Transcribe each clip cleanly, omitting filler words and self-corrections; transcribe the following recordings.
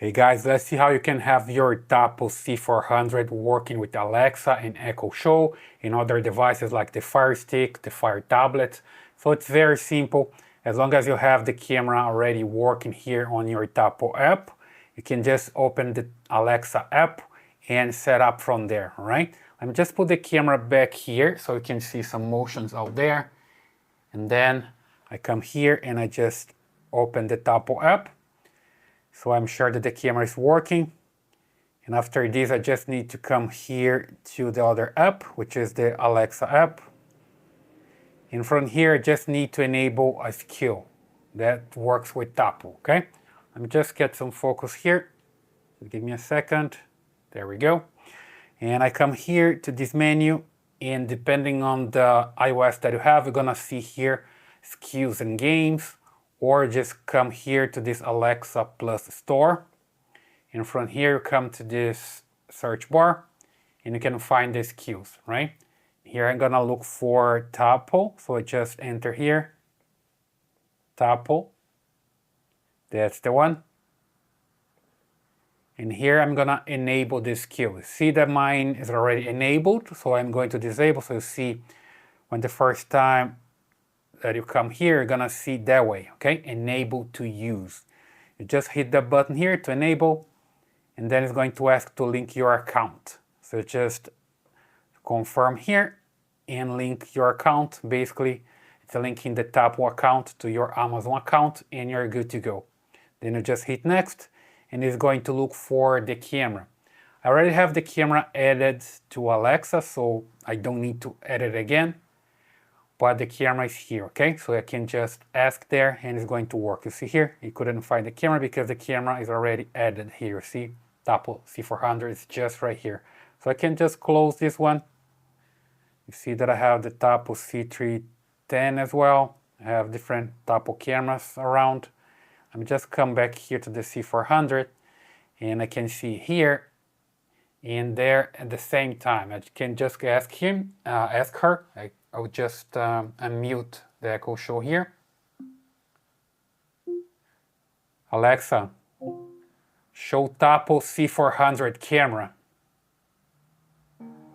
Hey guys, let's see how you can have your Tapo C400 working with Alexa and Echo Show and other devices like the Fire Stick, the Fire Tablet. So it's very simple. As long as you have the camera already working here on your Tapo app, you can just open the Alexa app and set up from there, all right? Let me just put the camera back here so you can see some motions out there. And then I come here and I just open the Tapo app. So I'm sure that the camera is working. And after this, I just need to come here to the other app, which is the Alexa app. And from here, I just need to enable a skill that works with Tapo, okay? Let me just get some focus here. Give me a second. There we go. And I come here to this menu, and depending on the iOS that you have, you're gonna see here skills and games, or just come here to this Alexa Plus store. And from here, you come to this search bar, and you can find the skills, right? Here I'm gonna look for Tapo, so I just enter here, Tapo, that's the one. And here I'm gonna enable this skill. See that mine is already enabled, so I'm going to disable, so you see when the first time that you come here, you're gonna see that way, okay? Enable to use. You just hit the button here to enable, and then it's going to ask to link your account. So just confirm here and link your account. Basically, it's linking the Tapo account to your Amazon account, and you're good to go. Then you just hit next, and it's going to look for the camera. I already have the camera added to Alexa, so I don't need to add it again. But the camera is here, okay? So I can just ask there and it's going to work. You see here, you couldn't find the camera because the camera is already added here. See, Tapo C400 is just right here. So I can just close this one. You see that I have the Tapo C310 as well. I have different Tapo cameras around. Let me just come back here to the C400 and I can see here and there at the same time. I can just ask her. I would just unmute the Echo Show here. Alexa, show Tapo C400 camera.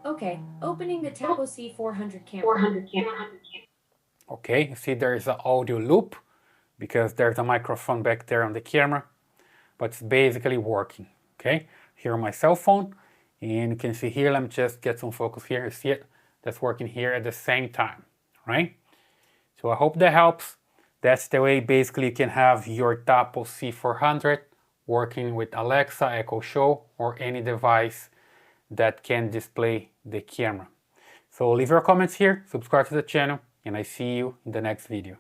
Okay, opening the Tapo C400 camera. Okay, you see there is an audio loop because there's a microphone back there on the camera, but it's basically working, okay? Here on my cell phone, and you can see here, let me just get some focus here, you see it? That's working here at the same time, right? So I hope that helps. That's the way basically you can have your Tapo C400 working with Alexa, Echo Show, or any device that can display the camera. So leave your comments here, subscribe to the channel, and I see you in the next video.